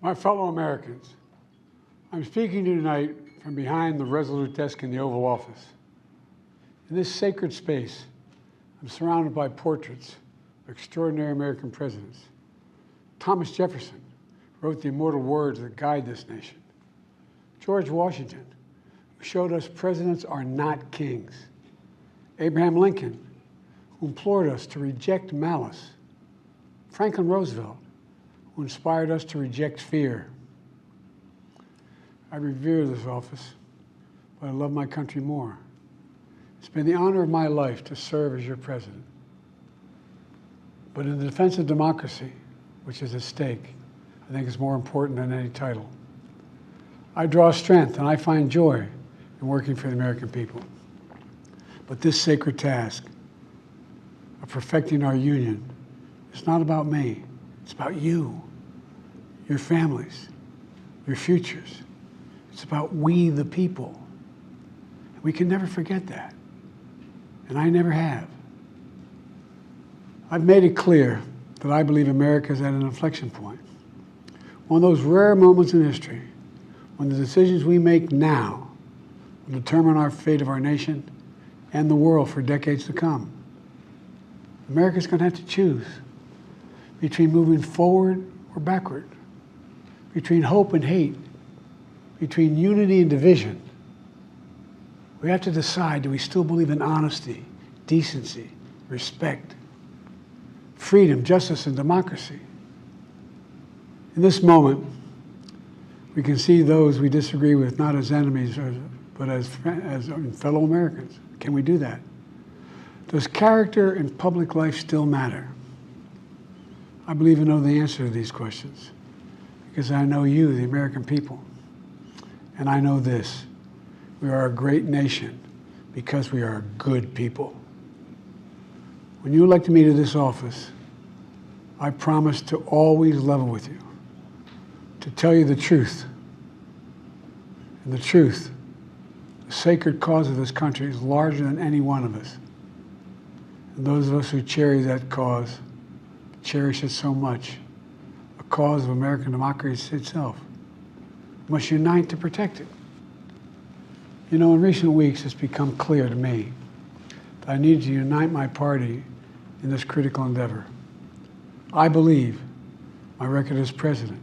My fellow Americans, I'm speaking to you tonight from behind the resolute desk in the Oval Office. In this sacred space, I'm surrounded by portraits of extraordinary American presidents. Thomas Jefferson wrote the immortal words that guide this nation. George Washington, who showed us presidents are not kings. Abraham Lincoln, who implored us to reject malice. Franklin Roosevelt, who inspired us to reject fear. I revere this office, but I love my country more. It's been the honor of my life to serve as your president. But in the defense of democracy, which is at stake, I think is more important than any title. I draw strength and I find joy in working for the American people. But this sacred task of perfecting our union is not about me. It's about you, your families, your futures. It's about we, the people. We can never forget that, and I never have. I've made it clear that I believe America is at an inflection point. One of those rare moments in history when the decisions we make now will determine our fate of our nation and the world for decades to come. America's going to have to choose between moving forward or backward, between hope and hate, between unity and division. We have to decide, do we still believe in honesty, decency, respect, freedom, justice, and democracy? In this moment, we can see those we disagree with not as enemies, but as fellow Americans. Can we do that? Does character in public life still matter? I believe I know the answer to these questions because I know you, the American people. And I know this, we are a great nation because we are good people. When you elected me to this office, I promised to always level with you, to tell you the truth. And the truth, the sacred cause of this country is larger than any one of us. And those of us who cherish that cause, cherish it so much, a cause of American democracy itself, must unite to protect it. You know, in recent weeks, it's become clear to me that I need to unite my party in this critical endeavor. I believe my record as president,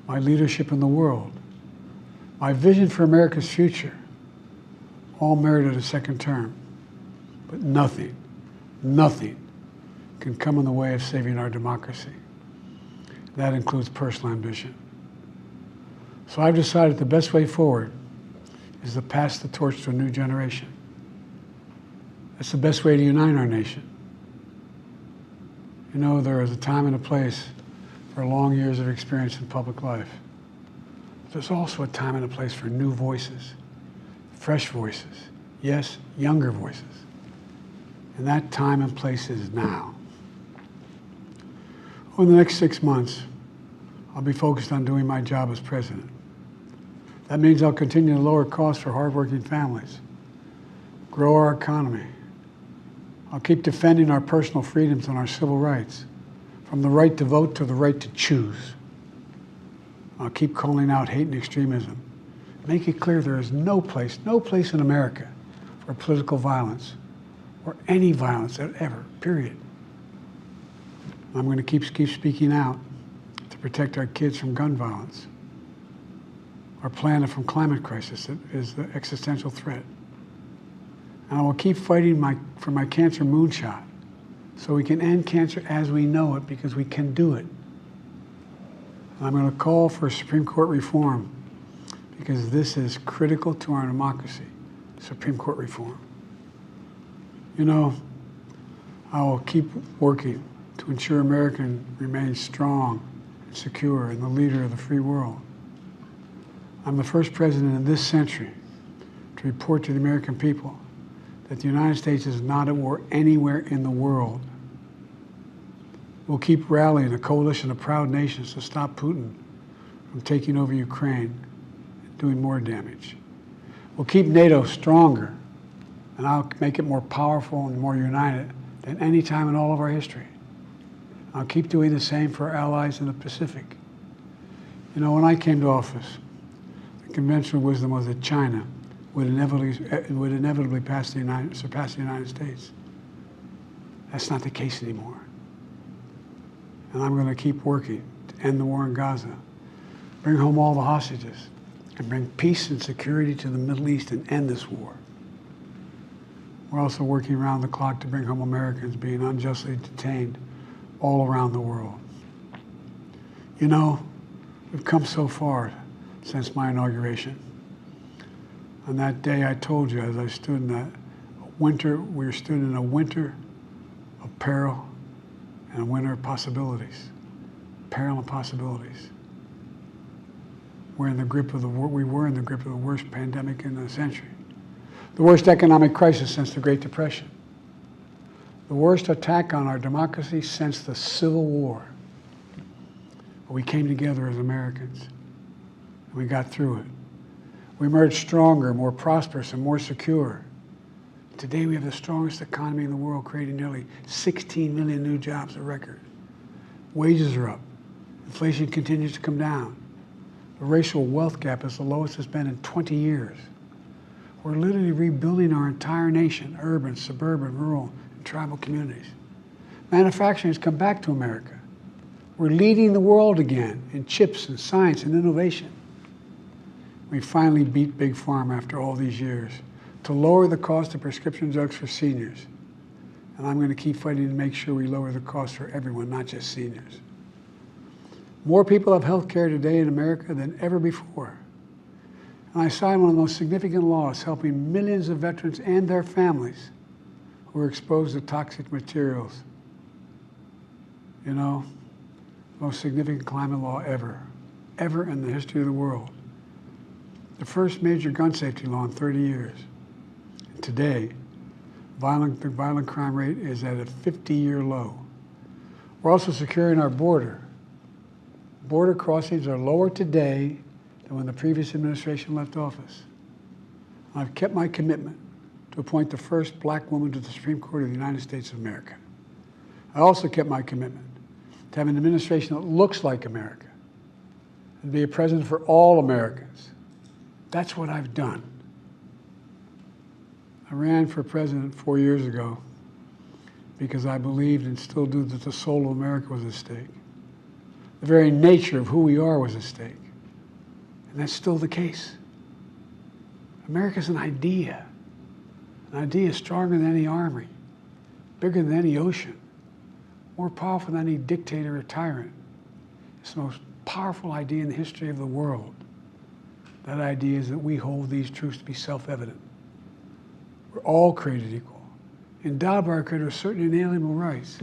my leadership in the world, my vision for America's future, all merited a second term. But nothing can come in the way of saving our democracy. That includes personal ambition. So I've decided the best way forward is to pass the torch to a new generation. That's the best way to unite our nation. You know, there is a time and a place for long years of experience in public life. There's also a time and a place for new voices, fresh voices, yes, younger voices. And that time and place is now. Over the next 6 months, I'll be focused on doing my job as president. That means I'll continue to lower costs for hardworking families, grow our economy. I'll keep defending our personal freedoms and our civil rights, from the right to vote to the right to choose. I'll keep calling out hate and extremism. Make it clear there is no place in America for political violence or any violence ever, period. I'm going to keep speaking out to protect our kids from gun violence, our planet from climate crisis that is the existential threat. And I will keep fighting for my cancer moonshot so we can end cancer as we know it, because we can do it. And I'm going to call for Supreme Court reform because this is critical to our democracy, Supreme Court reform. You know, I will keep working to ensure America remains strong and secure and the leader of the free world. I'm the first president in this century to report to the American people that the United States is not at war anywhere in the world. We'll keep rallying a coalition of proud nations to stop Putin from taking over Ukraine and doing more damage. We'll keep NATO stronger, and I'll make it more powerful and more united than any time in all of our history. I'll keep doing the same for our allies in the Pacific. You know, when I came to office, the conventional wisdom was that China would inevitably surpass the United States. That's not the case anymore. And I'm going to keep working to end the war in Gaza, bring home all the hostages, and bring peace and security to the Middle East and end this war. We're also working around the clock to bring home Americans being unjustly detained all around the world. You know, we've come so far since my inauguration. On that day, I told you, as I stood in that winter, we stood in a winter of peril and a winter of possibilities. Peril and possibilities. We were in the grip of the worst pandemic in a century. The worst economic crisis since the Great Depression. The worst attack on our democracy since the Civil War. But we came together as Americans, and we got through it. We emerged stronger, more prosperous, and more secure. Today we have the strongest economy in the world, creating nearly 16 million new jobs, a record. Wages are up. Inflation continues to come down. The racial wealth gap is the lowest it's been in 20 years. We're literally rebuilding our entire nation, urban, suburban, rural, and tribal communities. Manufacturing has come back to America. We're leading the world again in chips and science and innovation. We finally beat Big Pharma after all these years to lower the cost of prescription drugs for seniors. And I'm going to keep fighting to make sure we lower the cost for everyone, not just seniors. More people have health care today in America than ever before. And I signed one of the most significant laws helping millions of veterans and their families who were exposed to toxic materials. You know, most significant climate law ever in the history of the world. The first major gun safety law in 30 years. And today, the violent crime rate is at a 50-year low. We're also securing our border. Border crossings are lower today than when the previous administration left office. I've kept my commitment to appoint the first black woman to the Supreme Court of the United States of America. I also kept my commitment to have an administration that looks like America and be a president for all Americans. That's what I've done. I ran for president 4 years ago because I believed and still do that the soul of America was at stake. The very nature of who we are was at stake. And that's still the case. America's an idea stronger than any army, bigger than any ocean, more powerful than any dictator or tyrant. It's the most powerful idea in the history of the world. That idea is that we hold these truths to be self-evident. We're all created equal, endowed by our Creator with certain inalienable rights: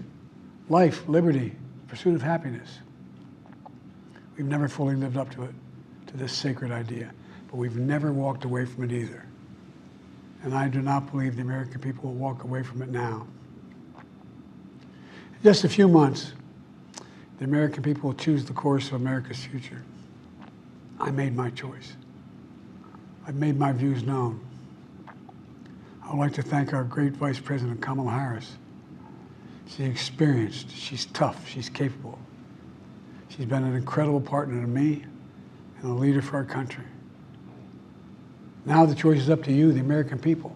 life, liberty, pursuit of happiness. We've never fully lived up to it, to this sacred idea, but we've never walked away from it either. And I do not believe the American people will walk away from it now. In just a few months, the American people will choose the course of America's future. I made my choice. I've made my views known. I would like to thank our great Vice President, Kamala Harris. She's experienced, she's tough, she's capable. She's been an incredible partner to me and a leader for our country. Now the choice is up to you, the American people.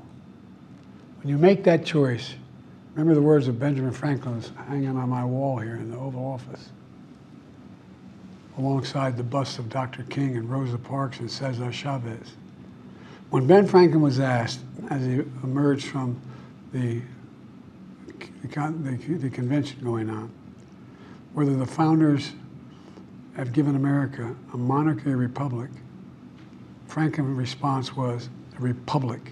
When you make that choice, remember the words of Benjamin Franklin hanging on my wall here in the Oval Office, alongside the busts of Dr. King and Rosa Parks and Cesar Chavez. When Ben Franklin was asked, as he emerged from the convention going on, whether the founders have given America a monarchy or republic, Franklin's response was, a republic,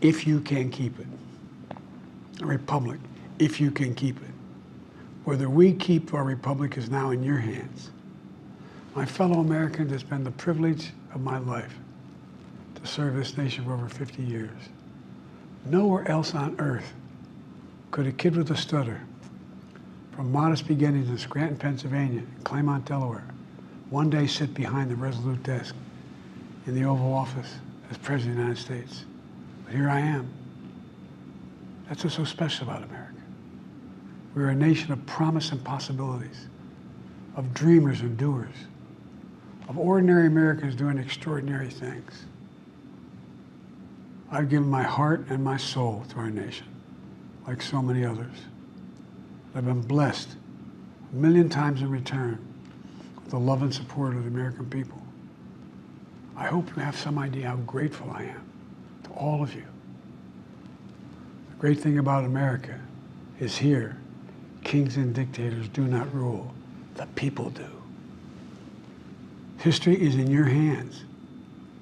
if you can keep it. A republic, if you can keep it. Whether we keep our republic is now in your hands. My fellow Americans, it's been the privilege of my life to serve this nation for over 50 years. Nowhere else on earth could a kid with a stutter from modest beginnings in Scranton, Pennsylvania, and Claymont, Delaware, one day sit behind the resolute desk in the Oval Office as President of the United States. But here I am. That's what's so special about America. We're a nation of promise and possibilities, of dreamers and doers, of ordinary Americans doing extraordinary things. I've given my heart and my soul to our nation, like so many others. I've been blessed a million times in return with the love and support of the American people. I hope you have some idea how grateful I am to all of you. The great thing about America is here, kings and dictators do not rule, the people do. History is in your hands.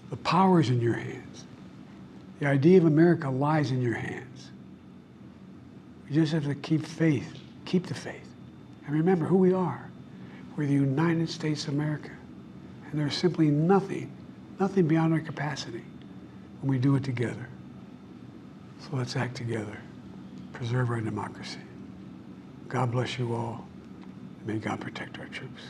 The power is in your hands. The idea of America lies in your hands. We just have to keep faith, keep the faith, and remember who we are. We're the United States of America, and there's simply nothing beyond our capacity when we do it together. So let's act together, preserve our democracy. God bless you all, and may God protect our troops.